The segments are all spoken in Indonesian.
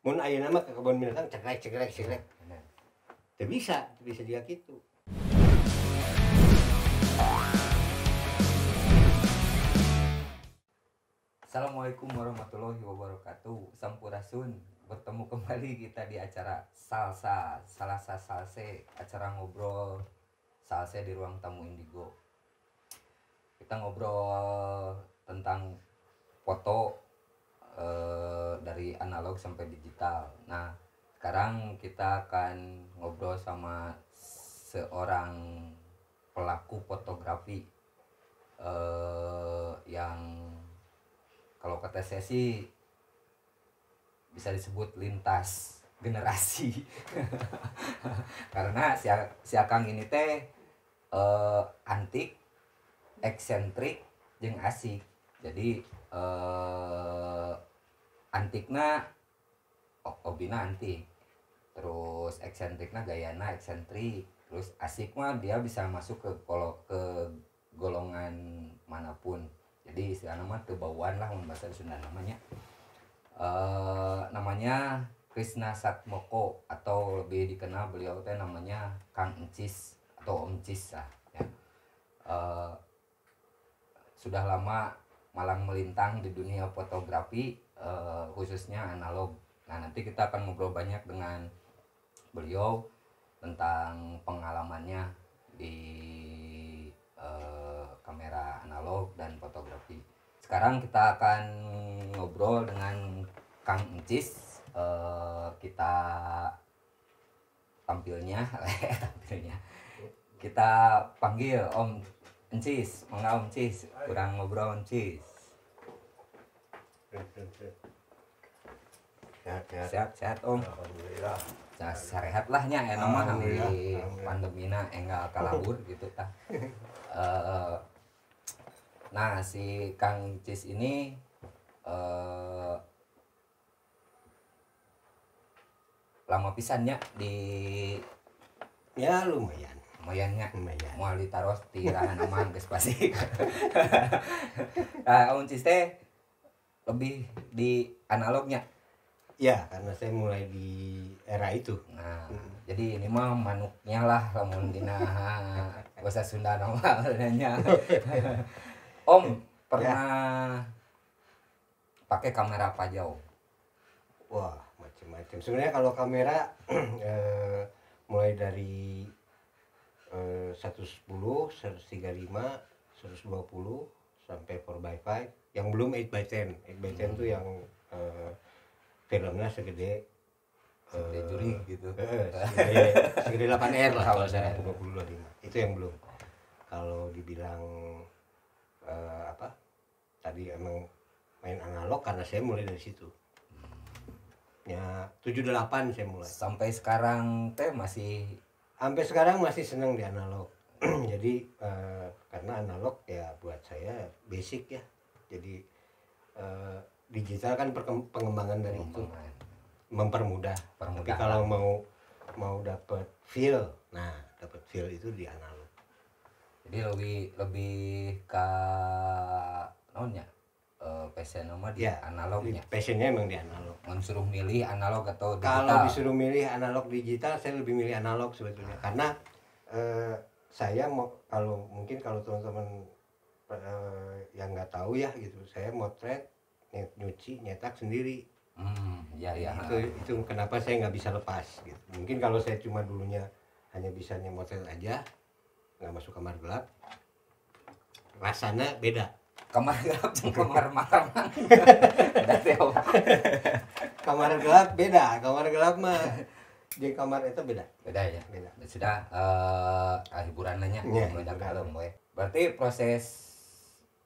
mun ayeuna mah ke kebun binatang cekrek teu bisa juga kitu. Assalamualaikum warahmatullahi wabarakatuh. Sampurasun. Bertemu kembali kita di acara Salsa Salse, acara ngobrol salsa di ruang tamu Indigo. Kita ngobrol tentang foto dari analog sampai digital. Nah, sekarang kita akan ngobrol sama seorang pelaku fotografi yang kalau kata saya sih bisa disebut lintas generasi. Karena si Akang ini teh antik, eksentrik, jeung asik. Jadi antikna hobina antik, terus eksentrikna gayana eksentrik, terus asik mah dia bisa masuk ke golongan manapun. Jadi istilahnya mah teu bauan lah mun bahasa Sunda namanya. Namanya Krisna Satmoko, atau lebih dikenal beliau teh namanya Kang Encis atau Om Cis lah ya. Sudah lama malang melintang di dunia fotografi, khususnya analog. Nah, nanti kita akan ngobrol banyak dengan beliau tentang pengalamannya di kamera analog dan fotografi. Sekarang kita akan ngobrol dengan Kang Encis. Kita tampilnya kita panggil Om Encis. Mangga Om Encis, kurang ngobrol Om Encis. Sehat Om. Alhamdulillah. Sarehat lah nya aya mah di pandemina enggal kalabur gitu tah. Nah, si Kang Cis ini lama pisannya di Ya lumayan. lumayannya moal ditaros di ranah mah geus pasti. Om Cis teh lebih di analognya. Ya, karena saya mulai di era itu. Nah, jadi ini mah manuknya lah lamun dina bahasa Sunda namanya. Om pernah pakai kamera apa jauh? Wah, macam-macam. Sebenarnya kalau kamera mulai dari 110, 135, 120 sampai 4x5, yang belum 8x10. 8x10 tuh yang filmnya segede juri gitu. Segede 8R lah kalau saya 20-25. Itu yang belum. Kalau dibilang tadi emang main analog karena saya mulai dari situ. Ya 78 saya mulai. Sampai sekarang teh masih Sampai sekarang masih senang di analog. Jadi karena analog ya buat saya basic ya. Jadi digital kan pengembangan dari itu mempermudah. Tapi kalau mau dapat feel, nah dapat feel itu di analog. jadi lebih ke naonnya passion mah di analognya. Passionnya emang di analog. Disuruh milih analog atau digital? Kalau disuruh milih analog digital, saya lebih milih analog sebetulnya. Karena saya mau kalau teman-teman yang nggak tahu ya gitu, saya motret, nyuci, nyetak sendiri. Ya. Itu kenapa saya nggak bisa lepas gitu. Mungkin kalau saya cuma dulunya hanya bisa motret aja, nggak masuk kamar gelap, rasanya beda. Kamar gelap jeung kamar malam. Kamar gelap beda. Kamar gelap mah di kamar itu beda. Beda ya. Beda. Sudah hiburan nanya meledak kalem we. Berarti proses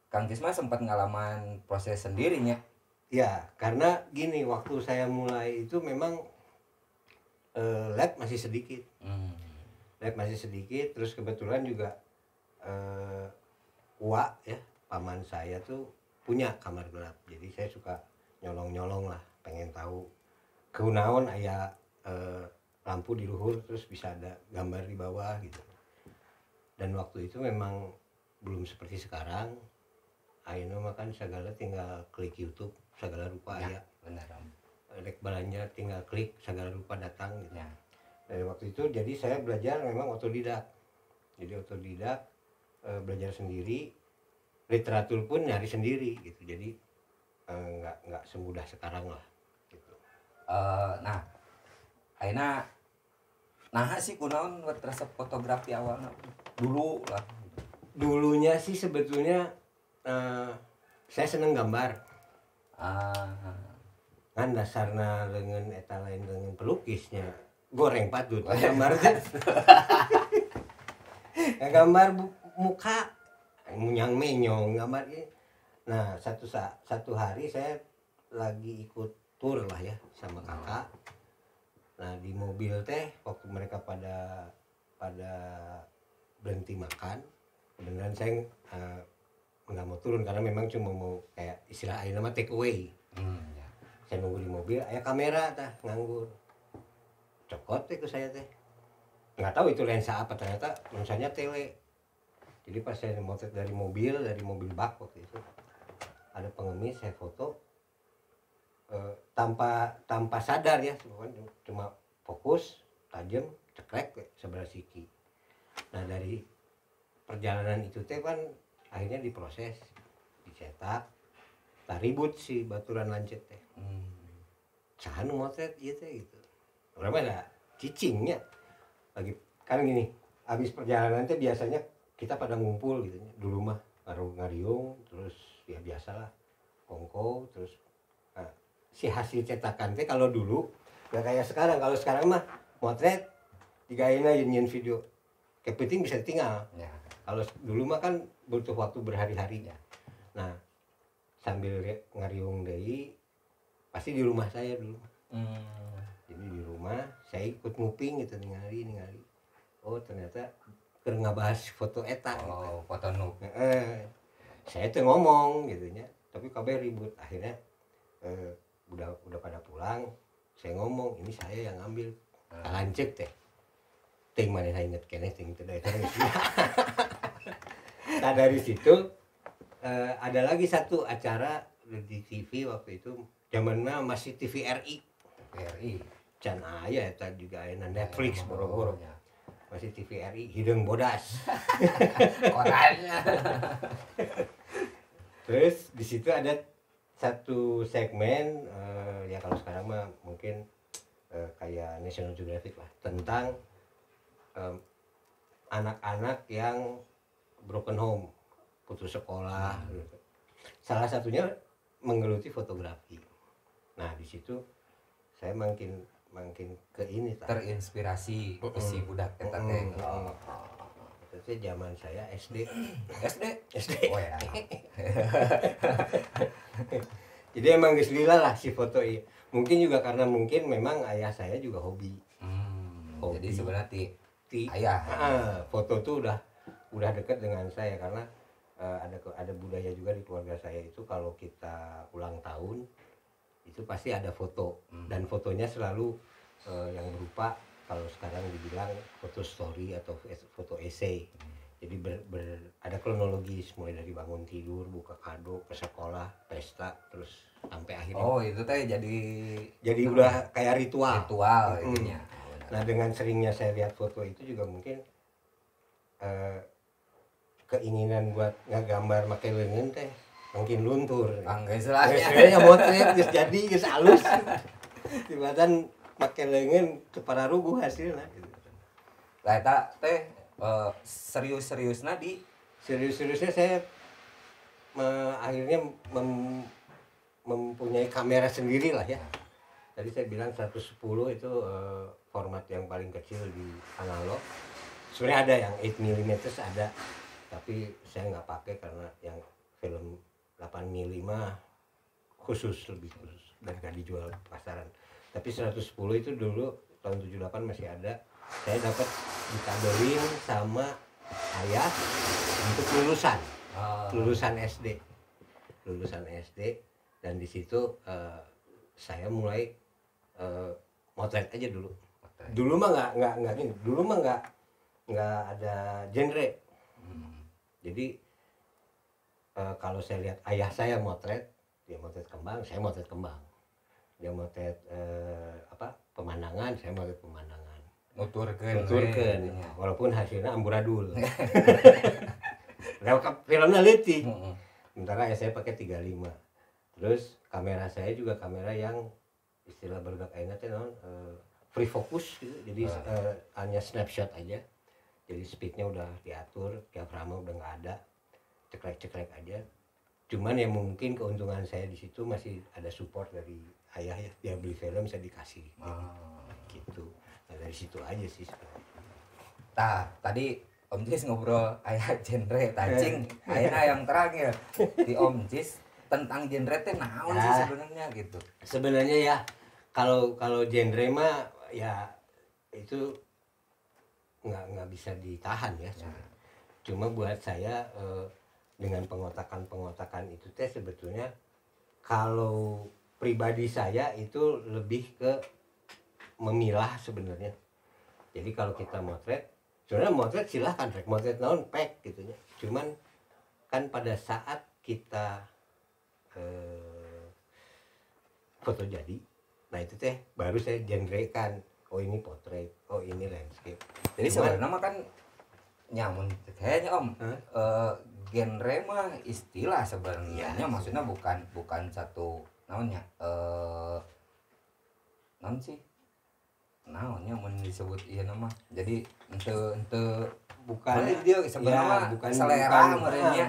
Kang Cis mah sempat ngalaman proses sendirinya. Ya, karena gini, waktu saya mulai itu memang lab masih sedikit. Lab masih sedikit, terus kebetulan juga Wak ya, paman saya tuh punya kamar gelap. Jadi saya suka nyolong-nyolong lah, pengen tahu keunaon aya lampu di luhur terus bisa ada gambar di bawah gitu. Dan waktu itu memang belum seperti sekarang. Ayeuna mah kan segala tinggal klik YouTube segala rupa ya. Benar. rek balanya tinggal klik segala rupa datang gitu. Ya. Dari waktu itu jadi saya belajar memang otodidak. Jadi otodidak, belajar sendiri, literatur pun nyari sendiri gitu. Jadi nggak semudah sekarang lah gitu. Nah akhirnya nah sih kunaon resep fotografi awalnya dulu lah. Dulunya sih sebetulnya saya seneng gambar. Kan dasarna leungeun eta lain leungeun pelukisnya goreng patut gambar teh. Gambar muka munyang menyong gambar ini. Nah satu hari saya lagi ikut tur lah ya sama kakak. Nah di mobil teh waktu mereka pada berhenti makan, kebenaran saya nggak mau turun karena memang cuma mau kayak istilah ayeuna mah take away. Ya. Saya nunggu di mobil, aya kamera tah nganggur. Cokot teh ke saya teh. Nggak tahu itu lensa apa, ternyata lensanya tele. Jadi pas saya motret dari mobil bak waktu itu. Ada pengemis saya foto tanpa sadar ya, cuma fokus, tajam, cekrek sebelah siki. Nah dari perjalanan itu teh kan akhirnya diproses, dicetak, tak ribut si baturan lancet teh. Saha nu motret ieu teh gitu. Urang mah ada cicingnya. Lagi kan gini, habis perjalanan teh biasanya kita pada ngumpul gitu. Dulu mah ngariung terus ya biasalah kongko terus si hasil cetakan teh kalau dulu gak kayak sekarang. Kalau sekarang mah motret digaina nyin video kepenting bisa tinggal ya. Kalau dulu mah kan butuh waktu berhari-hari ya. Nah sambil ngariung deui pasti di rumah saya dulu. Jadi di rumah saya ikut nguping gitu ningali oh ternyata keur ngabahas foto eta gitu. Foto nu saya tuh ngomong gitunya tapi kabeh ribut. Akhirnya udah pada pulang, saya ngomong ini saya yang ngambil. Lancet teh ting manehna inget keneh ting teh nah dari situ ada lagi satu acara di TV waktu itu, zamannya masih TV RI can aya eta juga aya Netflix boro-boro masih TV RI Hideung Bodas orangnya. Terus di situ ada satu segmen ya kalau sekarang mah mungkin kayak National Geographic lah tentang anak-anak yang broken home, putus sekolah. Gitu. Salah satunya menggeluti fotografi. Nah di situ saya makin ke ini terinspirasi ke si budak eta teh. Itu zaman saya SD. Oh ya. Jadi emang geus lila lah si foto ini. Mungkin juga karena mungkin memang ayah saya juga hobi. Jadi sebenarnya ayah foto tuh udah dekat dengan saya karena ada budaya juga di keluarga saya itu kalau kita ulang tahun itu pasti ada foto dan fotonya selalu yang berupa kalau sekarang dibilang foto story atau foto essay. Jadi ada kronologis mulai dari bangun tidur, buka kado, ke sekolah, pesta, terus sampai akhirnya. Oh itu teh jadi udah kayak ritual itunya. Nah dengan seringnya saya lihat foto itu juga mungkin keinginan buat ngegambar make leungeun teh mungkin luntur. Geus lah ya. Sebenarnya motret geus jadi geus alus. Tibatan make leungeun kepara ruguh hasilna gitu. Lah eta teh serius-seriusnya saya akhirnya mempunyai kamera sendiri lah ya. Tadi saya bilang 110 itu format yang paling kecil di analog. Sebenarnya ada yang 8mm ada, tapi saya nggak pakai karena yang film 8mm lebih khusus dan nggak dijual pasaran. Tapi 110 itu dulu tahun 78 masih ada. Saya dapat dikadoin sama ayah untuk lulusan SD dan di situ saya mulai motret aja dulu. Dulu mah nggak gini. Dulu mah nggak ada genre. Jadi kalau saya lihat ayah saya motret, dia motret kembang, saya motret kembang. dia motret pemandangan, saya motret pemandangan. nuturkeun Walaupun hasilnya amburadul. Filmnya leutik. Sementara saya pakai 35. Terus kamera saya juga kamera yang istilah barudak ayeuna teh naon free focus gitu. Jadi hanya snapshot aja. Jadi speednya udah diatur, diafragma udah nggak ada, cekrek aja. Cuman yang mungkin keuntungan saya di situ masih ada support dari ayah ya, dia beli film saya dikasih gitu. Nah, dari situ aja sih sebenarnya. Tadi Om Cis ngobrol aya genre tajing, ayeuna yang terakhir di Om Cis tentang genre teh naon sih sebenarnya gitu. Sebenarnya ya kalau genre mah ya itu nggak bisa ditahan ya. Cuma buat saya dengan pengotakan itu teh sebetulnya kalau pribadi saya itu lebih ke memilah sebenarnya. Jadi kalau kita motret, sebenarnya motret silahkan rek motret naon pek gitu ya. Cuman kan pada saat kita foto jadi, nah itu teh baru saya genrekan, oh ini potret, oh ini landscape. Jadi sebenarnya mah kan nyamun kayaknya Om genre mah istilah sebenarnya ya, maksudnya bukan satu naonnya naon sih naonnya mun disebut ieu nama. Jadi ente bukan dia sebenarnya bukan selera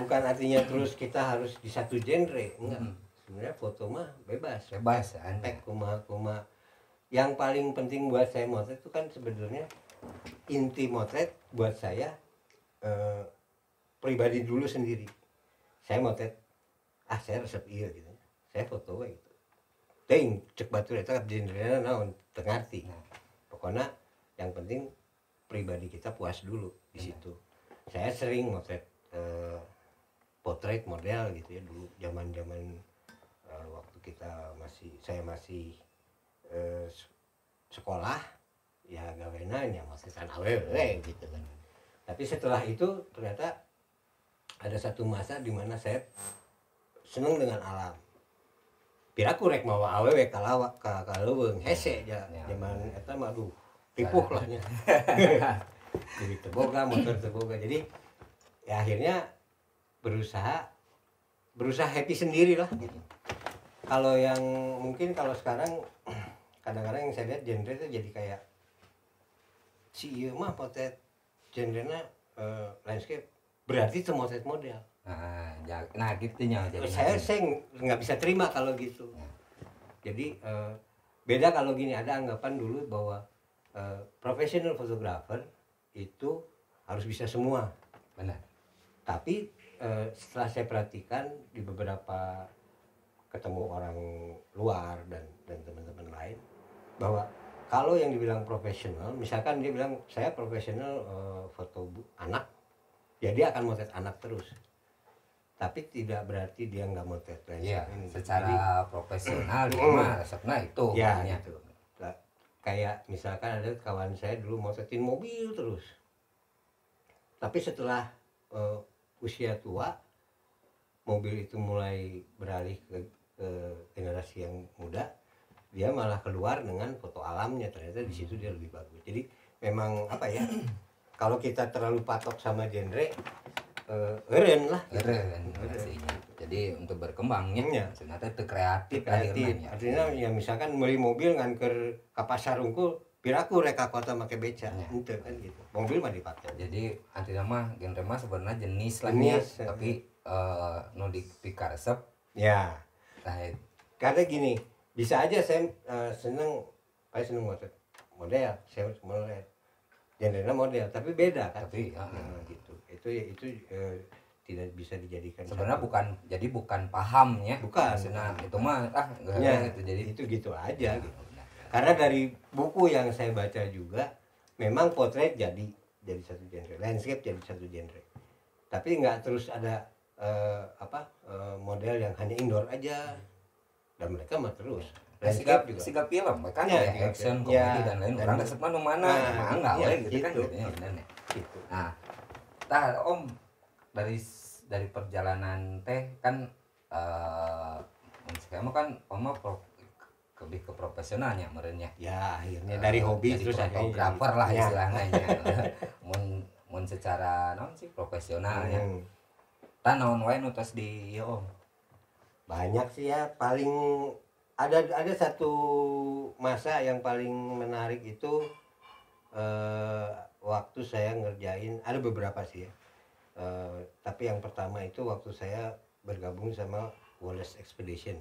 bukan artinya terus kita harus di satu genre. Enggak. Sebenarnya foto mah bebas pek kuma yang paling penting buat saya motret itu kan sebenarnya inti motret buat saya pribadi dulu sendiri. Saya motret saya resep iya gitu, saya foto gitu ting cek batur eta genrena naon teu ngarti. Pokoknya yang penting pribadi kita puas dulu di situ. Saya sering motret potret model gitu ya dulu zaman waktu saya masih sekolah ya gawena nya motretan awewe gitu kan. Tapi setelah itu ternyata ada satu masa di mana saya seneng dengan alam. Piraku rek mawa awewe ka leuweung hese ya zaman eta mah aduh ripuh lah nya. Jadi terboga motor terboga. Jadi ya akhirnya berusaha happy sendiri lah gitu. Kalau yang mungkin kalau sekarang kadang-kadang yang saya lihat genre itu jadi kayak si ieu mah potret genrena landscape berarti itu motret model. Nah gitunya saya nggak bisa terima kalau gitu. Jadi beda kalau gini, ada anggapan dulu bahwa professional photographer itu harus bisa semua. Benar. Tapi setelah saya perhatikan di beberapa ketemu orang luar dan teman-teman lain, bahwa kalau yang dibilang profesional, misalkan dia bilang saya profesional foto anak, ya dia akan motret anak terus. Tapi tidak berarti dia nggak motret ya, secara profesional dia mah resepnya itu ya gitu. Kayak misalkan ada kawan saya dulu motretin mobil terus, tapi setelah usia tua mobil itu mulai beralih ke generasi yang muda, dia malah keluar dengan foto alamnya. Ternyata di situ dia lebih bagus. Jadi memang apa ya, kalau kita terlalu patok sama genre eren lah gitu. Jadi untuk berkembangnya ternyata itu kreatif artinya ya misalkan beli mobil nganker ke pasar unggul piraku reka kota make beca ente kan gitu, mobil mah dipakai. Jadi artinya mah genre mah sebenarnya jenis lah tapi nu dipikar resep ya. Karena gini, bisa aja saya seneng model, saya model genrenya model, tapi beda kan. Tapi gitu. Itu tidak bisa dijadikan sebenarnya bukan pahamnya. Bukan. Maksudnya itu mah itu jadi itu gitu aja gitu. Karena dari buku yang saya baca juga memang potret jadi satu genre, landscape jadi satu genre. Tapi nggak terus ada model yang hanya indoor aja. Dan mereka mah terus landscape juga. Siga film kan ya, action, komedi dan lain. Orang resep mana mah enggak gitu kan gitu. Nah, Om dari perjalanan teh kan sekarang kan Om lebih ke profesionalnya merenya. Ya akhirnya dari hobi jadi terus fotografer lah ya. istilahnya. mun secara non sih profesionalnya. Tan naon wae nu tos di ieu Om? Banyak sih ya, paling ada satu masa yang paling menarik itu waktu saya ngerjain, ada beberapa sih ya. Tapi yang pertama itu waktu saya bergabung sama Wallace Expedition.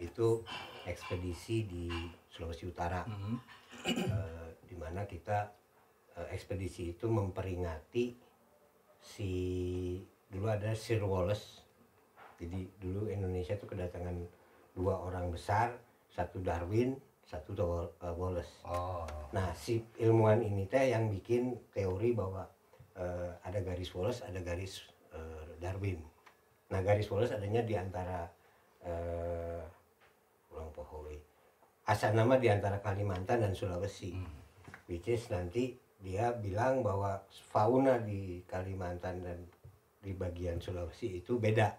Itu ekspedisi di Sulawesi Utara. Di mana kita ekspedisi itu memperingati dulu ada Sir Wallace. Jadi dulu Indonesia itu kedatangan 2 orang besar, satu Darwin, satu Wallace. Nah, si ilmuwan ini teh yang bikin teori bahwa ada garis Wallace, ada garis Darwin. Nah, garis Wallace adanya di antara asal nama di antara Kalimantan dan Sulawesi. Which is nanti dia bilang bahwa fauna di Kalimantan dan di bagian Sulawesi itu beda.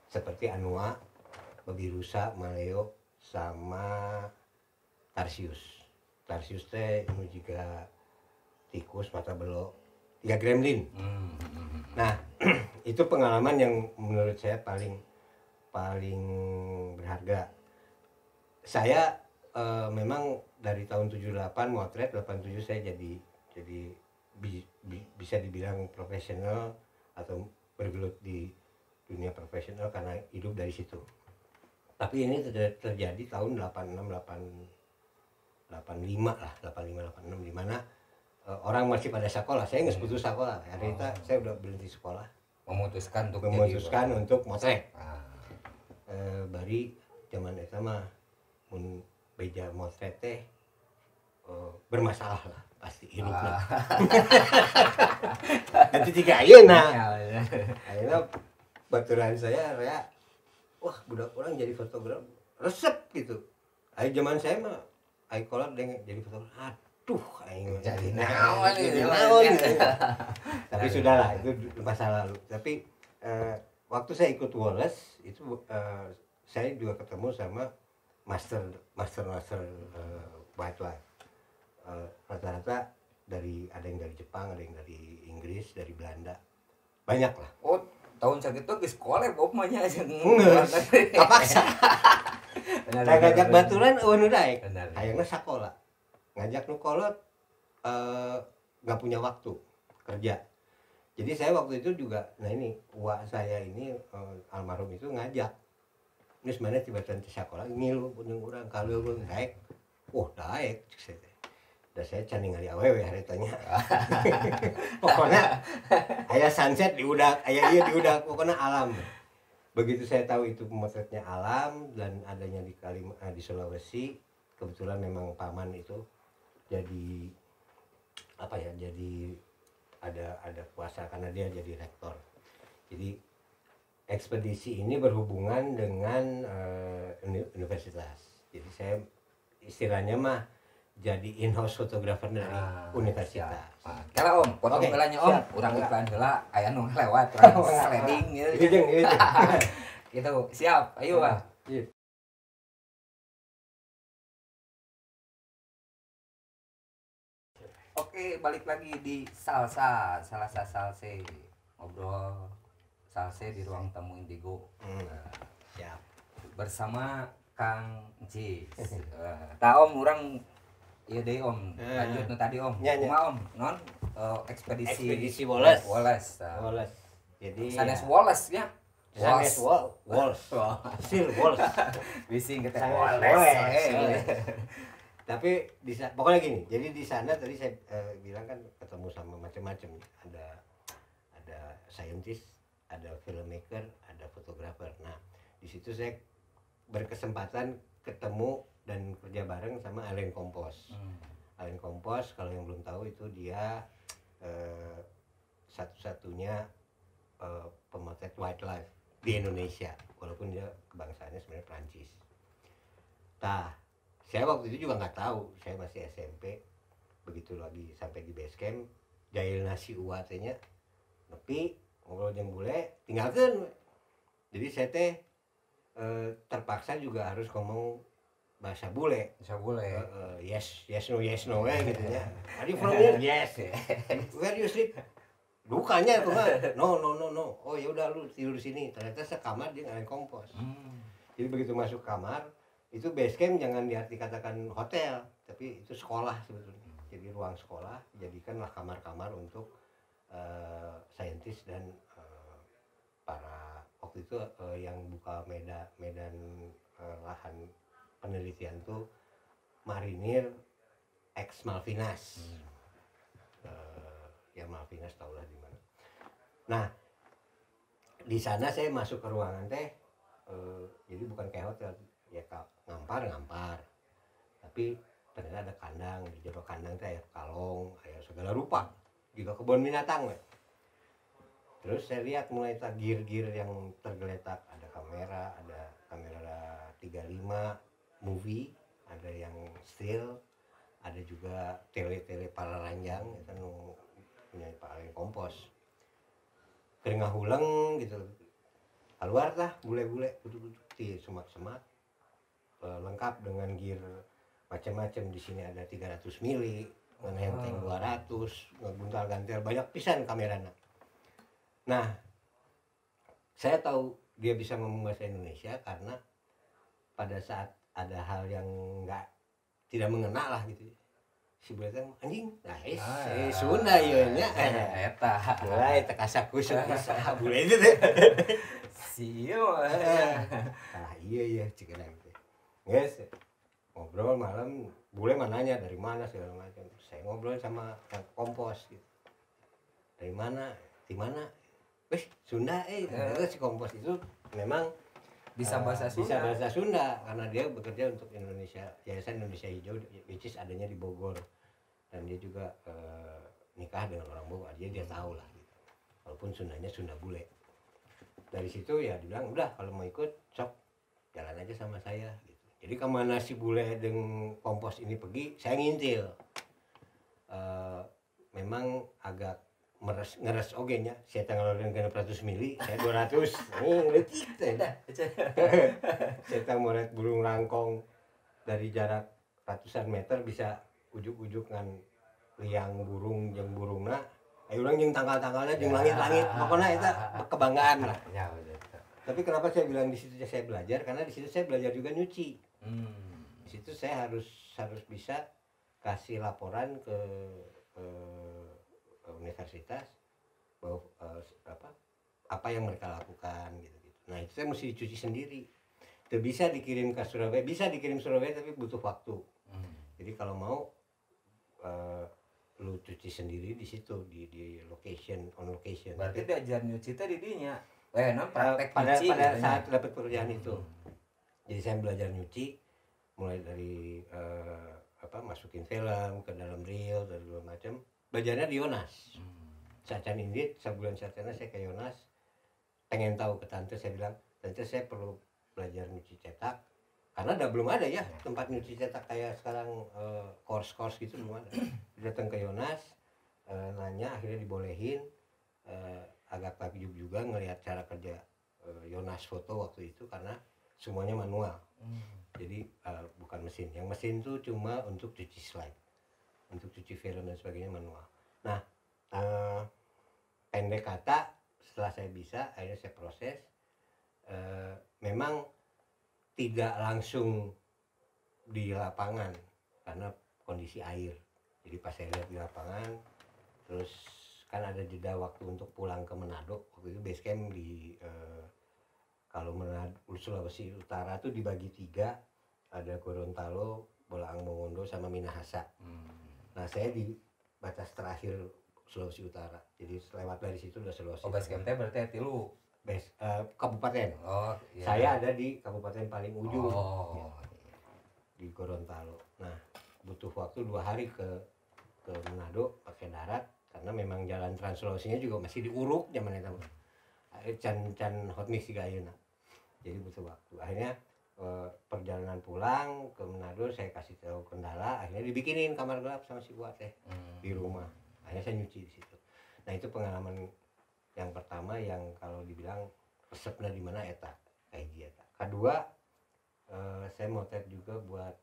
Seperti Anua, babi rusa, maleo, sama Tarsius. Tarsius teh ini juga tikus mata belok, 3 gremlin. Nah, itu pengalaman yang menurut saya paling berharga. Saya memang dari tahun 78 motret, 87 saya jadi bisa dibilang profesional atau bergelut di dunia profesional karena hidup dari situ. Tapi ini terjadi tahun 85 lah, 86 di mana orang masih pada sekolah. Saya nggak putus sekolah. Hari itu saya udah berhenti sekolah. Memutuskan untuk motret. Bari zaman eta mah mun beja motret teh bermasalah lah pasti hidupnya. Nanti tiga ayeuna. Ayeuna baturan saya rea, wah budak orang jadi fotografer resep gitu. Ayo zaman saya mah ai kolot jadi fotografer. Aduh, aing jadi naon. Tapi sudahlah, itu masa lalu. Tapi waktu saya ikut Wallace itu saya juga ketemu sama master wildlife. Rata-rata ada yang dari Jepang, ada yang dari Inggris, dari Belanda, banyak lah. Tahun sakitu geus kolek Bob mah nya kapaksa. Ngajak baturan eueuh nu daek. Hayangna sakola. Ngajak nu kolot enggak punya waktu kerja. Jadi saya waktu itu juga, nah ini uak saya ini almarhum itu ngajak. Geus mana tiba-tiba teh sakola ngilu jeung urang kaleuweung daek. Daek cek saya. Da saya can ningali awewe haretanya. Pokoknya aya sunset di udak, aya ieu di udak, pokoknya alam. Begitu saya tahu itu pemotretnya alam dan adanya di Sulawesi, kebetulan memang paman itu jadi jadi ada kuasa karena dia jadi rektor. Jadi ekspedisi ini berhubungan dengan universitas. Jadi saya istilahnya mah jadi in-house fotografer dari universitas. Kalau Om, potong belanya Om, urang iklan heula aya nu lewat urang sliding gitu. Gitu, siap. Ayo, Pak. Oke, balik lagi di Salsa Salse. Ngobrol Salse di ruang tamu Indigo. Siap. Bersama Kang Jis. Om urang iya deh Om, lanjut nu tadi Om. Kumaha Om? Non ekspedisi Wallace. Jadi sanes Wallace nya. Wallace. Sir Wallace. Bising kita Wallace. Tapi pokoknya gini. Jadi di sana tadi saya bilang kan ketemu sama macam-macam. Ada scientist, ada filmmaker, ada fotografer. Nah, di situ saya berkesempatan ketemu dan kerja bareng sama Alain Kompos. Alain Kompos kalau yang belum tahu itu dia satu-satunya pemotret wildlife di Indonesia, walaupun dia kebangsaannya sebenarnya Prancis. Nah, saya waktu itu juga nggak tahu, saya masih SMP. Begitu lagi sampai di base camp, jail nasi uatnya, tapi ngobrol jeung bule tinggalkeun. Jadi saya terpaksa juga harus ngomong bahasa bule. Bisa boleh. Yes no gitu ya. Are you from here? Yes. Where you sleep? Dukanya tuh mah. No. Oh ya udah lu tidur di sini. Ternyata sekamar dia ngalain kompos. Jadi begitu masuk kamar, itu base camp jangan diarti katakan hotel, tapi itu sekolah sebetulnya. Jadi ruang sekolah, jadikanlah kamar-kamar untuk saintis dan para waktu itu yang buka medan lahan penelitian tuh marinir ex Malvinas. Ya Malvinas tahulah di mana. Nah, di sana saya masuk ke ruangan teh jadi bukan kayak hotel, ya ngampar, tapi ternyata ada kandang, di jero kandang teh aya kalong, aya segala rupa, juga kebun binatang. Terus saya lihat mulai gear-gear yang tergeletak, ada kamera 35 movie, ada yang still, ada juga tele pararanjang, itu punya paling kompos. Keringah huleng gitu. Keluar lah bule-bule duduk-duduk di semak-semak, lengkap dengan gear macam-macam. Di sini ada 300 mili, ngenhenteng 200, ngebuntal gantel, banyak pisan kameranya. Nah, saya tahu dia bisa ngomong bahasa Indonesia karena pada saat ada hal yang tidak mengena lah gitu, si bule teh anjing, Sunda ieu nya Eta. mulai teu kasakusuk saha bule itu teh. Sieu. Iya cik gitu. Geus ngobrol malam, bule mah nanya dari mana segala macam. Saya ngobrol sama yang kompos gitu. Dari mana? Di mana? Sunda terus si kompos itu memang Bisa bahasa Sunda. Bisa bahasa Sunda karena dia bekerja untuk Indonesia, Yayasan Indonesia Hijau, which is adanya di Bogor. Dan dia juga nikah dengan orang Bogor, dia tahu lah gitu. Walaupun Sundanya Sunda bule. Dari situ ya dibilang udah kalau mau ikut sok jalan aja sama saya gitu. Jadi kemana si bule dengan kompos ini pergi, saya ngintil. Memang agak ngeres oge nya. Saya tanggalan 100 mili, saya 200. Letik teh. Saya tang moret burung rangkong dari jarak ratusan meter bisa ujuk-ujuk ngan liang burung jeung burungna. Urang jeung tanggal-tanggalnya jeung langit-langit, pokoknya itu kebanggaan lah. Ya, betul. Tapi kenapa saya bilang di situ saya belajar? Karena di situ saya belajar juga nyuci. Di situ saya harus bisa kasih laporan ke universitas bahwa apa yang mereka lakukan gitu. Nah itu saya mesti dicuci sendiri. Itu bisa dikirim ke Surabaya, bisa dikirim Surabaya tapi butuh waktu. Jadi kalau mau lu cuci sendiri di situ di on location. Berarti diajar nyuci teh di dinya. Praktek pada nyuci saat dapat pekerjaan itu. Jadi saya belajar nyuci mulai dari masukin film ke dalam reel dan segala macam. Belajarnya di Yonas. Sacan Indit, sebulan satana saya ke Yonas. Pengen tahu ke tante, saya bilang, tante saya perlu belajar nyuci cetak. Karena belum ada ya tempat nyuci cetak kayak sekarang, course gitu belum ada. Datang ke Yonas, nanya, akhirnya dibolehin. Agak takjub juga ngelihat cara kerja Yonas foto waktu itu karena semuanya manual. Jadi bukan mesin. Yang mesin tuh cuma untuk cuci slide, untuk cuci film dan sebagainya manual. Nah, pendek kata, setelah saya bisa, akhirnya saya proses. Memang tidak langsung di lapangan karena kondisi air. Jadi pas saya lihat di lapangan, terus kan ada jeda waktu untuk pulang ke Manado. Waktu itu base camp di kalau Manado Sulawesi Utara tuh dibagi 3, ada Gorontalo, Bolaang Mongondo sama Minahasa. Nah saya di batas terakhir Sulawesi Utara. Jadi lewat dari situ udah Sulawesi. Base camp teh berarti tilu. Kabupaten. Iya. Saya ada di kabupaten paling ujung. Ya. Di Gorontalo. Nah, butuh waktu 2 hari ke Manado pakai darat karena memang jalan Trans Sulawesinya juga masih diuruk zaman itu. Can hot mix juga ayeuna. Jadi butuh waktu. Akhirnya perjalanan pulang ke Manado saya kasih tahu kendala, akhirnya dibikinin kamar gelap sama si Buat di rumah. Akhirnya saya nyuci di situ. Nah, itu pengalaman yang pertama yang kalau dibilang resepnya di mana eta kayak gitu. Kedua, Saya motret juga buat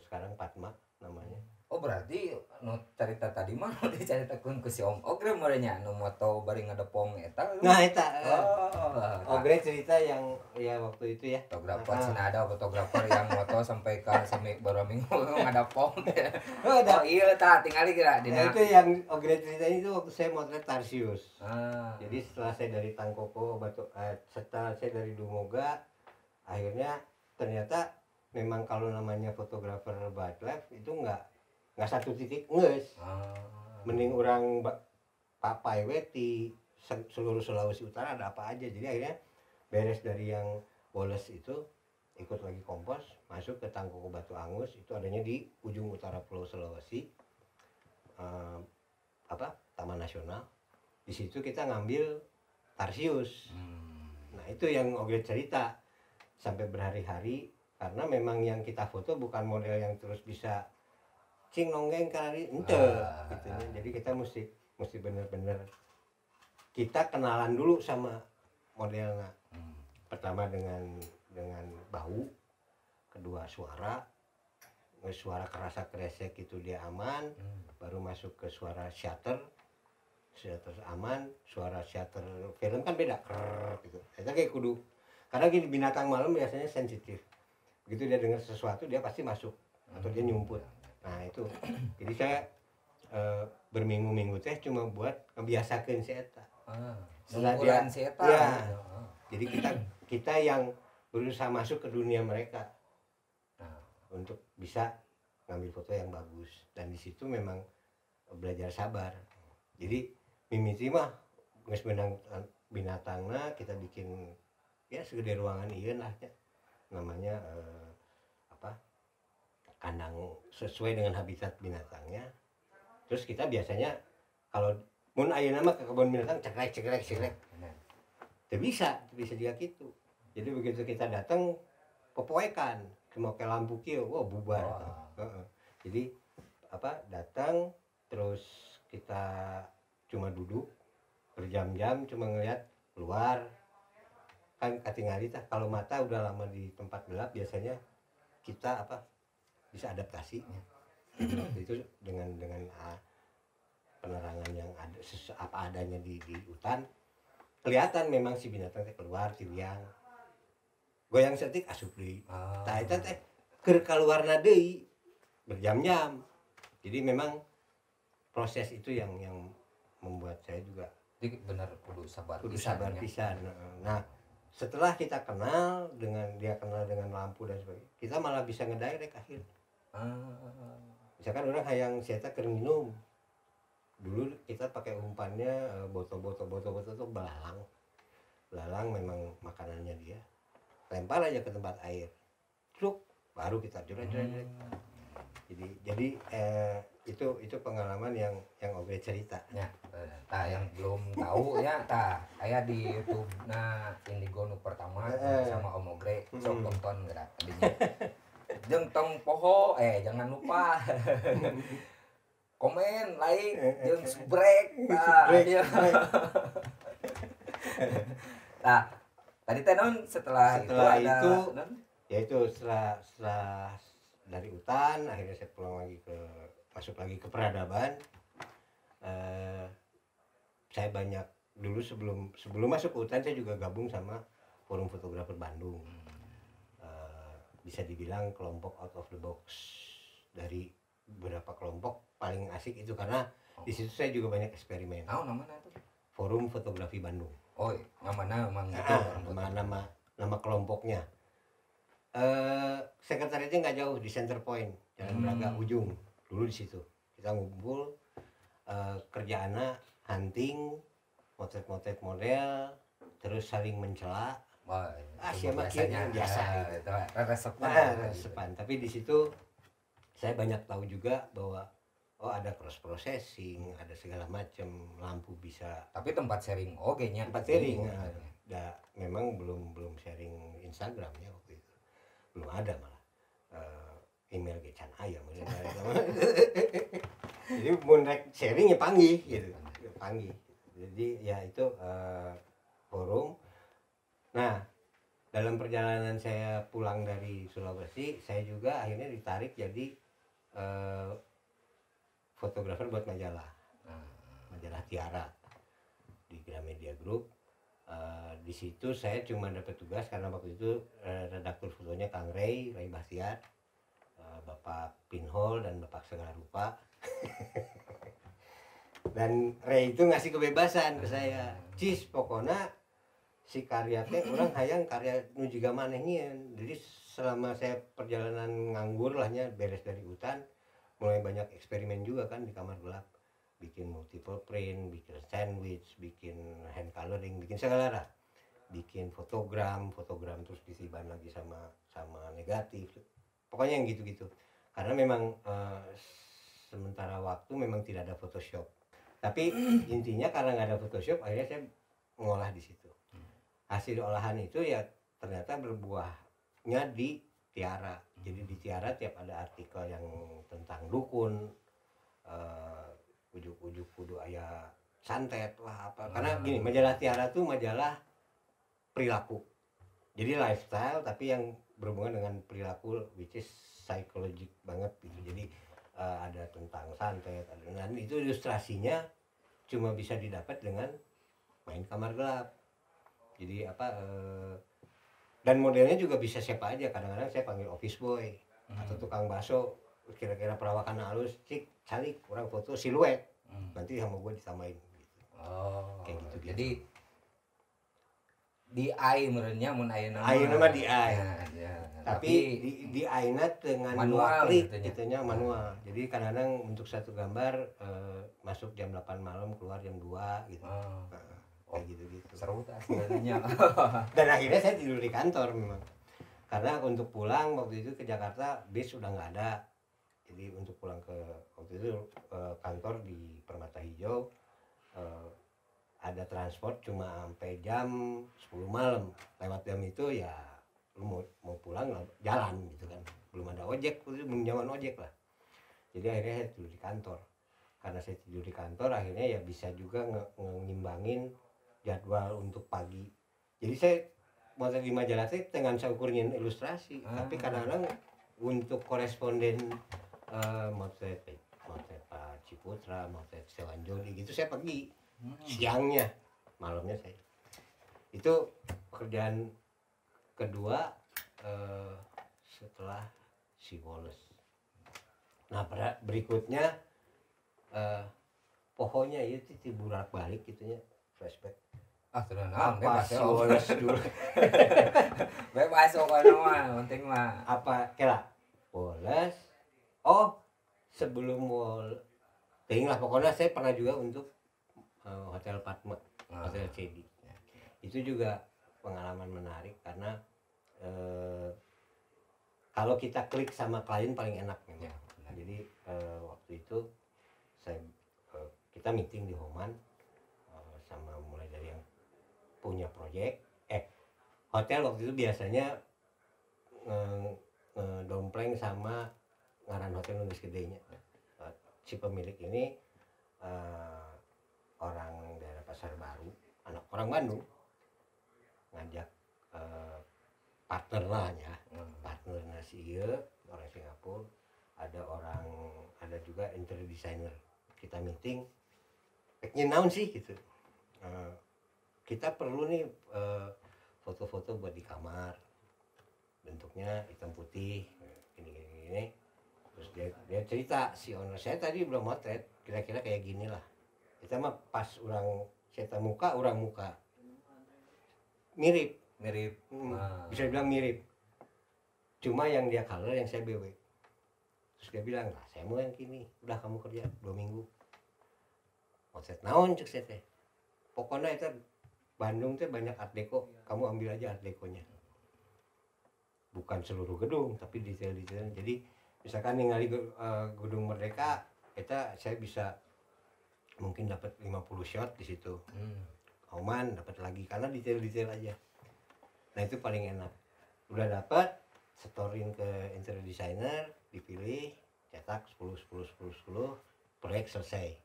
sekarang Padma namanya. Oh berarti nu cerita tadi mah nu dicaritakeun ku si Om Ogre merenya nu moto bari ngadepong eta. Nah eta Oh, Ogre cerita yang ya waktu itu ya fotografer cenah ada fotografer yang moto sampai ka beberapa minggu ngadepong. oh, Oh iya tah tingali kira dina. itu yang Ogre ceritain itu waktu saya motret Tarsius. Ah. Jadi setelah saya dari Tangkoko setelah saya dari Dumoga, akhirnya ternyata memang kalau namanya fotografer wildlife itu nggak satu titik nges. Mending orang papai weti seluruh Sulawesi Utara ada apa aja. Jadi akhirnya beres dari yang Woles itu ikut lagi kompos masuk ke Tangkoko Batu Angus, itu adanya di ujung utara Pulau Sulawesi, Taman Nasional. Di situ kita ngambil Tarsius. Nah itu yang Ogre cerita sampai berhari-hari, karena memang yang kita foto bukan model yang terus bisa cing nonggeng kali ente gitu ya. Jadi kita mesti bener-bener kita kenalan dulu sama modelnya. Pertama dengan bau, kedua suara kerasa kresek itu dia aman, baru masuk ke suara shutter aman, suara shutter film kan beda gitu. Kita kayak kudu, karena gini binatang malam biasanya sensitif, begitu dia dengar sesuatu dia pasti masuk atau dia nyumput. Nah itu jadi saya berminggu-minggu teh cuma buat ngebiasakeun si eta. Setelah dia si eta. Ya, jadi kita yang berusaha masuk ke dunia mereka untuk bisa ngambil foto yang bagus, dan di situ memang belajar sabar. Jadi mimiti mah geus benang binatangna kita bikin ya segede ruangan ieu lah ya. Namanya kandang sesuai dengan habitat binatangnya. Terus kita biasanya kalau mun ayeuna mah ke kebun binatang cekrek. Teu bisa juga gitu. Jadi begitu kita datang popoekan cuma ke lampu kieu, wah bubar. Jadi datang terus kita cuma duduk berjam-jam cuma ngeliat keluar. Kan katingali tah kalau mata udah lama di tempat gelap biasanya kita bisa adaptasinya. Jadi waktu itu dengan penerangan yang ada apa adanya di hutan, kelihatan memang si binatang teh keluar tiliang goyang setik asup deui. Tah eta teh keur kaluarna deui berjam-jam. Jadi memang proses itu yang membuat saya juga benar kudu sabar pisan. Nah setelah kita kenal dengan lampu dan sebagainya, kita malah bisa ngedirect akhirnya. Misalkan orang hayang sieta keur minum, dulu kita pakai umpannya botol-botol itu belalang memang makanannya dia, lempar aja ke tempat air, truk baru kita jeret. Jadi itu pengalaman yang Ogre cerita ya. Tah yang belum tahu ya tah aya di YouTube Indigo nu pertama sama Om Ogre, sok tonton gerak tadinya. Jeung tong poho jangan lupa komen, like, jeung subscribe. Nah, tadi teh setelah itu yaitu setelah dari hutan akhirnya saya pulang lagi masuk lagi ke peradaban. Saya banyak dulu sebelum masuk hutan saya juga gabung sama Forum Fotografer Bandung. Bisa dibilang kelompok out of the box. Dari beberapa kelompok paling asik itu karena di situ saya juga banyak eksperimen. Namanya itu? Forum Fotografi Bandung. Oh, namanya memang itu nama kelompoknya. Sekretariatnya nggak jauh di Center Point, Jalan Braga ujung. Dulu di situ kita ngumpul, kerjaannya hunting, motret model, terus saling mencela. Biasanya biasa gitu. Resepan. Tapi di situ saya banyak tahu juga bahwa ada cross processing, ada segala macam, lampu bisa. Tapi tempat sharing nya. Tempat sharing. Memang belum sharing Instagram ya waktu itu. Belum ada malah. Email ge can aya Jadi mun rek sharing ya panggih gitu. Panggih. Jadi ya itu forum. Nah, dalam perjalanan saya pulang dari Sulawesi, saya juga akhirnya ditarik jadi eh, fotografer buat majalah Tiara di Gramedia Group. Di situ saya cuma dapat tugas karena waktu itu redaktur fotonya Kang Ray Bahtiar, Bapak Pinhol dan Bapak Segala Rupa. Dan Ray itu ngasih kebebasan ke saya, cis pokoknya si karya teh orang hayang karya nu jiga manehnya. Jadi selama saya perjalanan nganggur lahnya beres dari hutan, mulai banyak eksperimen juga kan di kamar gelap, bikin multiple print, bikin sandwich, bikin hand coloring, bikin segala lah, bikin fotogram terus disiban lagi sama negatif, pokoknya yang gitu-gitu. Karena memang sementara waktu memang tidak ada Photoshop, tapi intinya karena nggak ada Photoshop akhirnya saya mengolah di situ. Hasil olahan itu ya ternyata berbuahnya di Tiara. Jadi di Tiara tiap ada artikel yang tentang dukun, ujuk-ujuk kudu aya santet lah apa. Karena gini, majalah Tiara tuh majalah perilaku. Jadi lifestyle tapi yang berhubungan dengan perilaku, which is psychological banget gitu. Jadi ada tentang santet, dan itu ilustrasinya cuma bisa didapat dengan main kamar gelap. Jadi dan modelnya juga bisa siapa aja. Kadang-kadang saya panggil office boy atau tukang bakso, kira-kira perawakan halus, cik calik kurang foto siluet, nanti sama gue disamain gitu. Kayak gitu. Jadi di AI menurutnya mun nama di AI. Ya. Tapi di AI-na dengan manual gitunya manual. Jadi kadang-kadang untuk satu gambar masuk jam 8 malam keluar jam 2 gitu. Kayak gitu-gitu. Seru sebenarnya. Dan akhirnya saya tidur di kantor memang. Karena untuk pulang waktu itu ke Jakarta bis udah nggak ada. Jadi untuk pulang ke waktu itu kantor di Permata Hijau, ada transport cuma sampai jam 10 malam. Lewat jam itu ya lu mau pulang jalan gitu kan. Belum ada ojek, belum zaman ojek lah. Jadi akhirnya saya tidur di kantor. Karena saya tidur di kantor akhirnya ya bisa juga ngimbangin jadwal untuk pagi. Jadi saya mau di majalah saya dengan saya ukurnya ilustrasi, tapi kadang-kadang untuk koresponden motret Pak Ciputra, motret Sewan Jodi gitu saya pergi siangnya, malamnya saya. Itu pekerjaan kedua setelah si Wallace. Nah berikutnya pohonnya itu tiburak balik gitunya, flashback. Bebas si Wallace dulu. Bebas pokoknya mah, penting mah. Apa kira? Wallace. Sebelum tinggal pokoknya saya pernah juga untuk Hotel Padma, Hotel CD. Itu juga pengalaman menarik karena kalau kita klik sama klien paling enak memang. Jadi waktu itu kita meeting di Homan sama mulai dari yang punya proyek hotel waktu itu biasanya dompleng sama ngaran hotel nulis gedenya. Si pemilik ini orang daerah Pasar Baru, anak orang Bandung, ngajak partner lahnya, partner nasi orang Singapura, ada juga interior designer. Kita meeting, pengen naon sih gitu. Kita perlu nih foto-foto buat di kamar, bentuknya hitam putih, gini. Terus dia cerita, si owner saya tadi belum motret, kira-kira kayak gini lah. Kita mah pas orang saya muka mirip, bisa bilang mirip. Cuma yang dia color, yang saya BW. Terus dia bilang, nah saya mau yang gini, udah kamu kerja 2 minggu. Motret naon cek saya teh. Pokoknya itu Bandung teh banyak art deco, kamu ambil aja art deconya. Bukan seluruh gedung, tapi detail-detail. Jadi misalkan ningali gedung Merdeka, saya bisa mungkin dapat 50 shot di situ. Oman dapat lagi karena detail-detail aja. Nah itu paling enak. Udah dapat, setorin ke interior designer, dipilih, cetak 10, proyek selesai.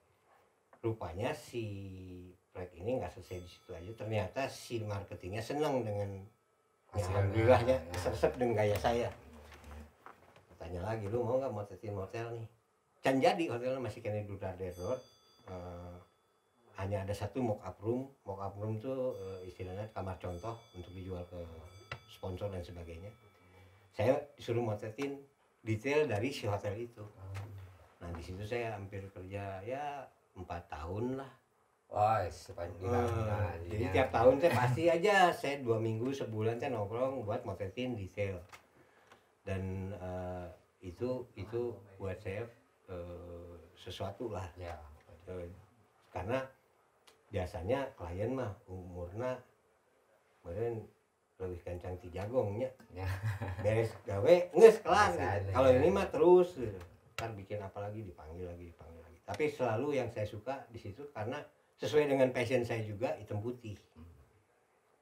Rupanya si proyek ini nggak selesai di situ aja. Ternyata si marketingnya senang dengan alhamdulillahnya resep dengan gaya saya. Tanya lagi, lu mau nggak motretin hotel nih? Can jadi hotelnya masih kena Duterte Road. Hanya ada satu mock up room tuh istilahnya kamar contoh untuk dijual ke sponsor dan sebagainya. Saya disuruh motretin detail dari si hotel itu. Nah di situ saya hampir kerja ya 4 tahun lah. Wah, sepanjang Jadi tiap tahun saya pasti aja saya 2 minggu sebulan saya nongkrong buat motretin detail. Dan itu buat saya sesuatu lah ya. Karena biasanya klien mah umurnya kemarin lebih kencang ti jagongnya Ya. beres gawe nges kelar gitu. Biasanya, Kalau ya. ini mah terus gitu. Ntar bikin apa lagi dipanggil lagi. Tapi selalu yang saya suka di situ karena sesuai dengan passion saya juga hitam putih.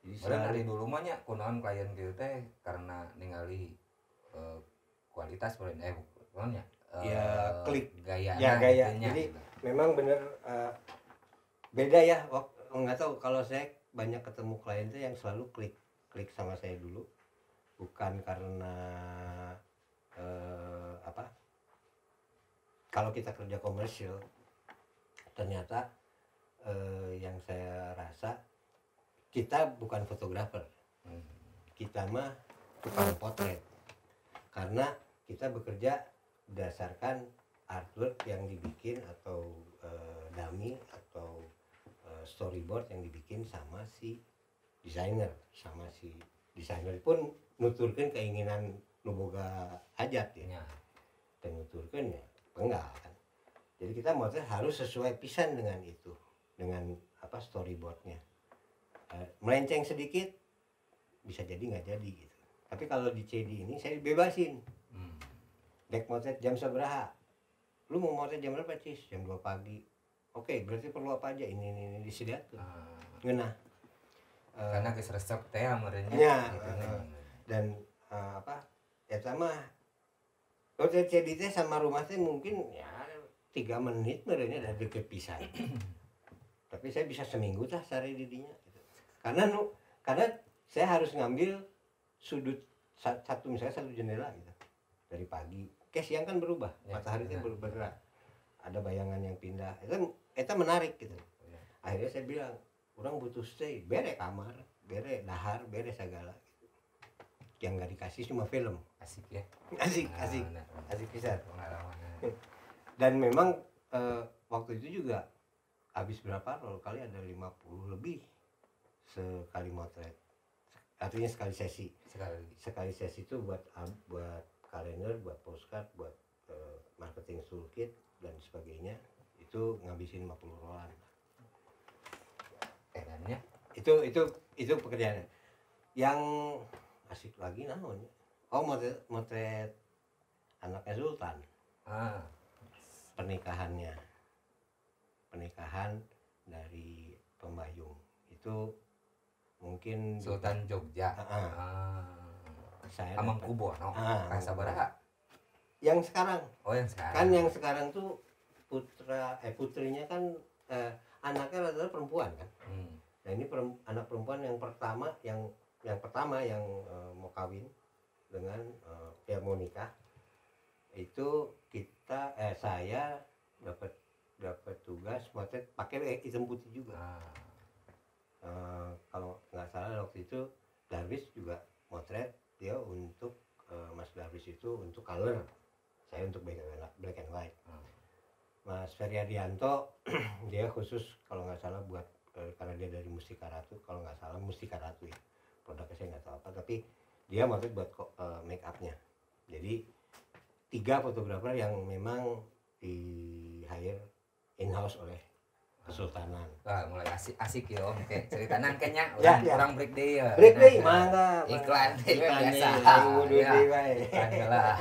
Jadi Dari dulu mah nya kunaon klien kieu teh karena ningali kualitas brand pokoknya klik gaya ya gaya. gitunya. Jadi memang bener beda ya. Nggak tahu kalau saya banyak ketemu klien tuh yang selalu klik sama saya dulu, bukan karena kalau kita kerja komersial ternyata yang saya rasa kita bukan fotografer, kita mah tukang potret karena kita bekerja berdasarkan artwork yang dibikin atau dummy atau storyboard yang dibikin sama si desainer pun nuturkan keinginan nuboga hajat ya. Dan nuturkan ya enggak kan. Jadi kita motret harus sesuai pisan dengan itu, dengan storyboardnya. Melenceng sedikit bisa jadi nggak jadi gitu. Tapi kalau di CD ini saya bebasin. Dek motret jam seberapa? Lu mau motret jam berapa, Cis? Jam 2 pagi. Oke, berarti perlu apa aja? Ini disediakan. Ngeunah. Karena geus resep teh ameurnya. Ya, dan eta mah motret CD teh sama rumah teh mungkin ya 3 menit merenya udah deket pisan. Tapi saya bisa seminggu tah sare di dinya gitu. Karena saya harus ngambil sudut misalnya satu jendela gitu. Dari pagi ke siang kan berubah, matahari itu bergerak, ada bayangan yang pindah, itu menarik gitu. Akhirnya saya bilang orang butuh stay, bere kamar, bere dahar, bere segala gitu. Yang nggak dikasih cuma film. Asik ya, asik pisan. pengalaman. Dan memang waktu itu juga habis berapa roll kali ada 50 lebih sekali motret, artinya sekali sesi itu buat kalender, buat postcard, buat marketing toolkit dan sebagainya, itu ngabisin 50 rollan. Edannya Itu pekerjaan yang asik lagi namanya. Motret anaknya Sultan. Pernikahan dari pembayung itu mungkin Sultan Jogja. Saya Hamengkubuwono. Sabaraha? Yang sekarang. Yang sekarang. Kan yang sekarang tuh putrinya kan anaknya adalah perempuan kan. Nah ini anak perempuan yang pertama yang mau kawin dengan mau nikah. Itu saya dapat tugas motret pakai hitam putih juga. Kalau nggak salah waktu itu Darwis juga motret, dia untuk Mas Darwis itu untuk color, saya untuk black and white. Mas Feryadianto dia khusus kalau nggak salah buat karena dia dari Mustika Ratu, kalau nggak salah Mustika Ratu ya, produknya saya nggak tahu apa, tapi dia motret buat make upnya. Jadi 3 fotografer yang memang di hire in-house oleh Kesultanan. Wah, mulai asik ya Om. Oke, ceritanan kayaknya orang break day ya. Break day, mangga. Iklan biasa. Iklan lah. Iklan lah.